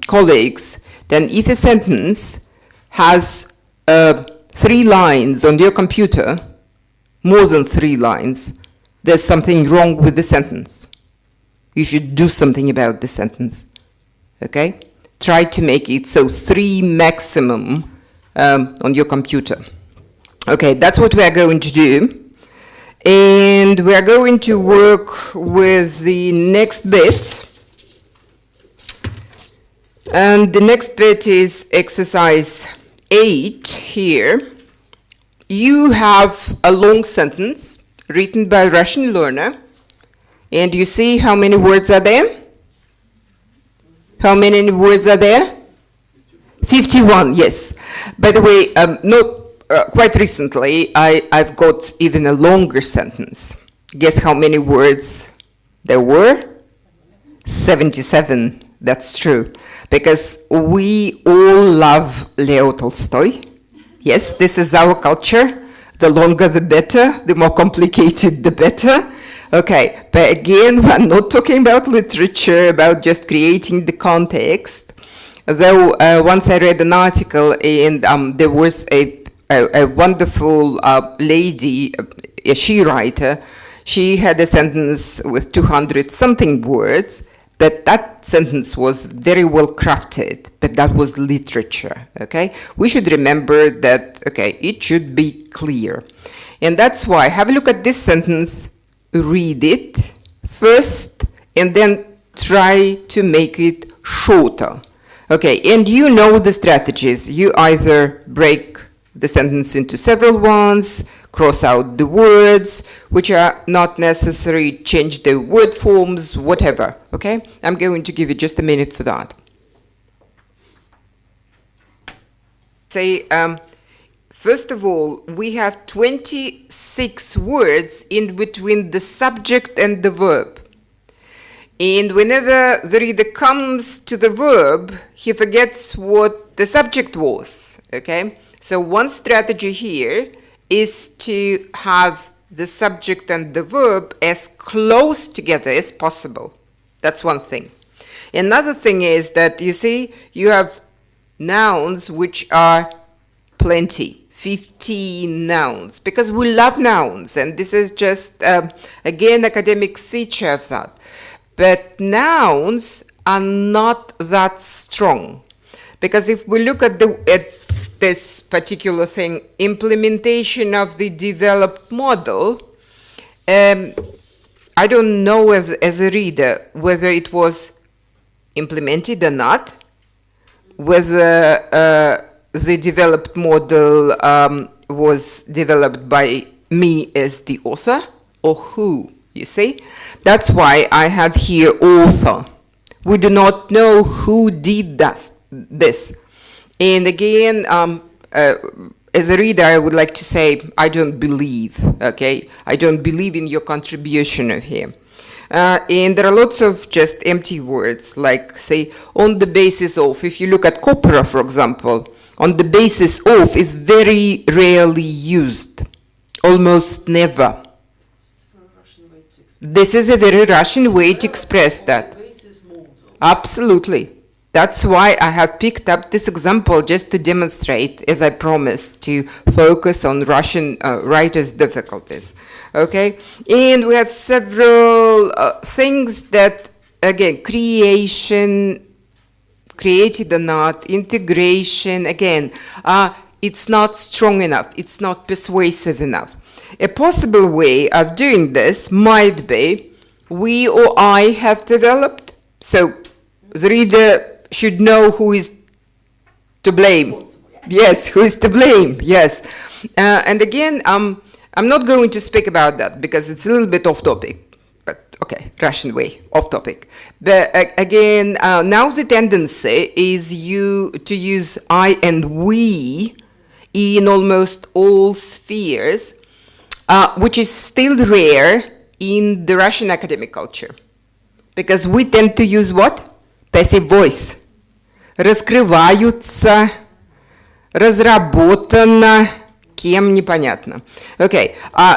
colleagues that if a sentence has 3 lines on your computer, more than 3 lines, there's something wrong with the sentence. You should do something about the sentence, okay? Try to make it so 3 maximum on your computer. Okay, that's what we are going to do. And we are going to work with the next bit. And the next bit is exercise 8 here. You have a long sentence written by a Russian learner. And you see how many words are there? How many words are there? 51, yes. By the way, quite recently, I've got even a longer sentence. Guess how many words there were? 77. That's true. Because we all love Leo Tolstoy. Yes, this is our culture. The longer the better, the more complicated the better. Okay, but again, we're not talking about literature, about just creating the context. Though once I read an article and there was a wonderful lady, a she writer, she had a sentence with 200-something words, but that sentence was very well crafted, but that was literature, okay? We should remember that, okay, it should be clear. And that's why, have a look at this sentence, read it first, and then try to make it shorter. Okay, and you know the strategies. You either break the sentence into several ones, cross out the words which are not necessary, change the word forms, whatever, okay? I'm going to give you just a minute for that. Say, first of all, we have 26 words in between the subject and the verb. And whenever the reader comes to the verb, he forgets what the subject was, okay? So one strategy here is to have the subject and the verb as close together as possible. That's one thing. Another thing is that, you see, you have nouns which are plenty, 15 nouns, because we love nouns, and this is just, again, academic feature of that. But nouns are not that strong, because if we look at this particular thing, implementation of the developed model, I don't know as a reader whether it was implemented or not, whether the developed model was developed by me as the author, or who, you see? That's why I have here author. We do not know who did this. And again, as a reader, I would like to say, I don't believe, okay? I don't believe in your contribution of here. And there are lots of just empty words, like, say, on the basis of. If you look at Copra, for example, on the basis of is very rarely used, almost never. This is a very Russian way to express that. Absolutely. That's why I have picked up this example just to demonstrate, as I promised, to focus on Russian writers' difficulties. Okay? And we have several things that, again, creation, created or not, integration, again, it's not strong enough, it's not persuasive enough. A possible way of doing this might be we or I have developed, so the reader should know who is to blame. Yes, who is to blame, yes. And again, I'm not going to speak about that because it's a little bit off topic, but okay, Russian way, off topic. But again, now the tendency is to use I and we in almost all spheres, which is still rare in the Russian academic culture. Because we tend to use what? Passive voice. Раскрываются, разработано, кем непонятно. Okay,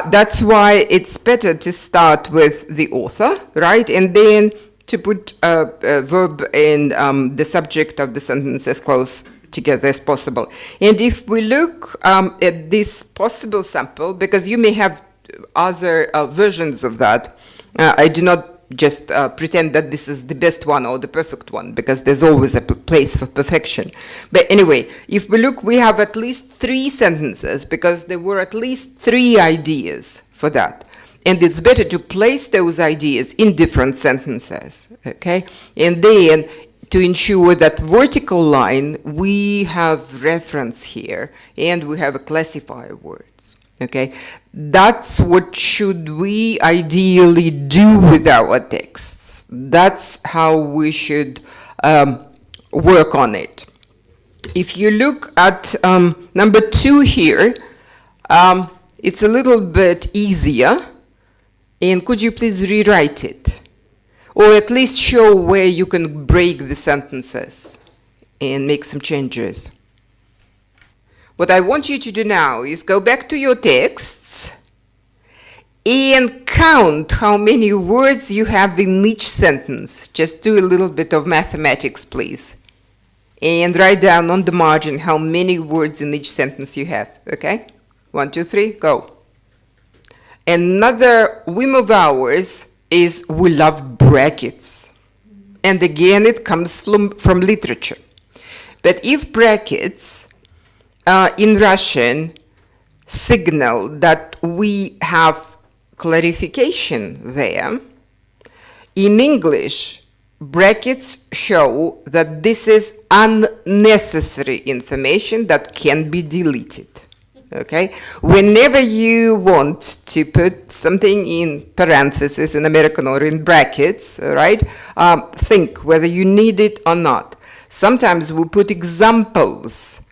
that's why it's better to start with the author, right? And then to put a verb and the subject of the sentence as close together as possible. And if we look at this possible sample, because you may have other versions of that, I do not just pretend that this is the best one or the perfect one, because there's always a place for perfection. But anyway, if we look, we have at least 3 sentences, because there were at least 3 ideas for that. And it's better to place those ideas in different sentences, okay? And then to ensure that vertical line, we have reference here, and we have a classifier words, okay? That's what should we ideally do with our texts. That's how we should work on it. If you look at number 2 here, it's a little bit easier. And could you please rewrite it? Or at least show where you can break the sentences and make some changes. What I want you to do now is go back to your texts and count how many words you have in each sentence. Just do a little bit of mathematics, please. And write down on the margin how many words in each sentence you have, okay? 1, 2, 3, go. Another whim of ours is we love brackets. And again, it comes from literature. But if brackets in Russian signal that we have clarification there, in English, brackets show that this is unnecessary information that can be deleted. Okay? Whenever you want to put something in parentheses in American or in brackets, right? Think whether you need it or not. Sometimes we put examples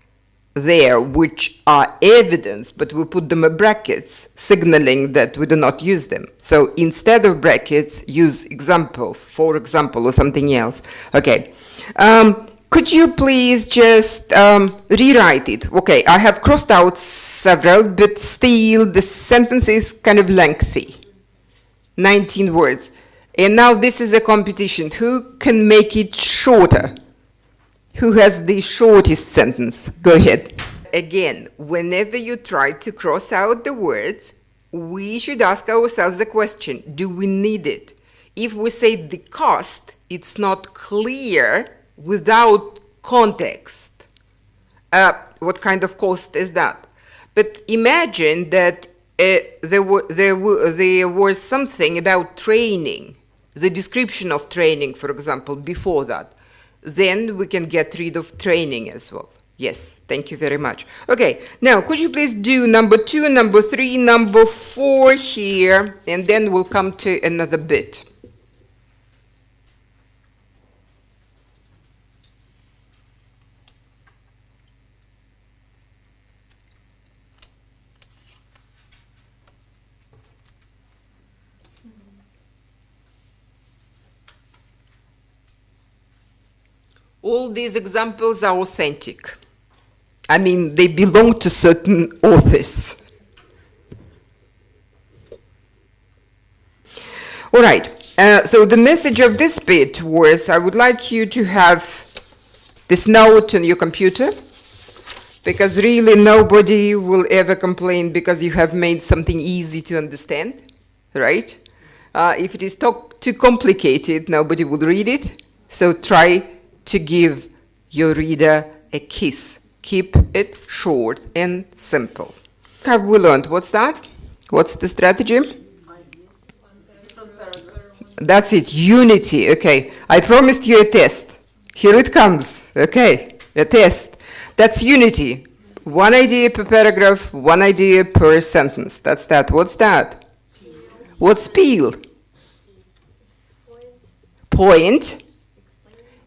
there which are evidence, but we put them in brackets, signaling that we do not use them. So instead of brackets, use example, for example, or something else. Okay. Could you please just rewrite it? Okay, I have crossed out several, but still the sentence is kind of lengthy. 19 words. And now this is a competition. Who can make it shorter? Who has the shortest sentence? Go ahead. Again, whenever you try to cross out the words, we should ask ourselves the question, do we need it? If we say the cost, it's not clear without context. What kind of cost is that? But imagine that there was something about training, the description of training, for example, before that. Then we can get rid of training as well. Yes, thank you very much. Okay, now could you please do number 2, number 3, number 4 here, and then we'll come to another bit. All these examples are authentic. I mean, they belong to certain authors. All right, so the message of this bit was, I would like you to have this note on your computer, because really nobody will ever complain because you have made something easy to understand, right? If it is too complicated, nobody will read it, so try to give your reader a kiss. Keep it short and simple. Have we learned? What's that? What's the strategy? That's it, unity. Okay, I promised you a test. Here it comes. Okay, a test. That's unity. One idea per paragraph, one idea per sentence. That's that. What's that? What's peel? Point.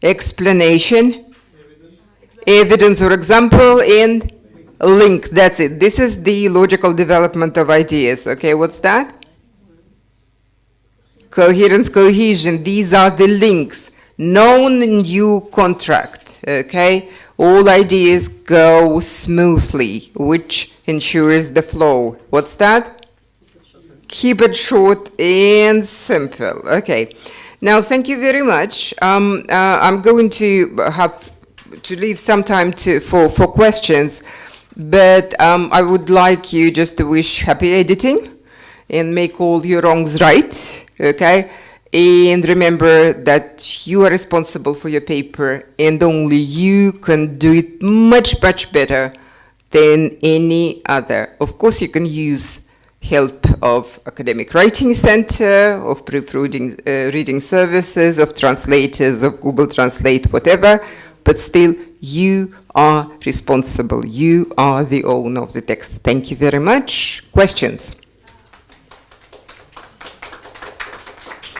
Explanation, evidence or example, and link. That's it. This is the logical development of ideas. Okay, what's that? Coherence, cohesion. These are the links. No new contract. Okay, all ideas go smoothly, which ensures the flow. What's that? Keep it short and simple. Okay. Now, thank you very much. I'm going to have to leave some time for questions, but I would like you just to wish happy editing and make all your wrongs right, okay? And remember that you are responsible for your paper, and only you can do it much, much better than any other. Of course, you can use help of Academic Writing Center, of proofreading reading services, of translators, of Google Translate, whatever, but still you are responsible. You are the owner of the text. Thank you very much. Questions?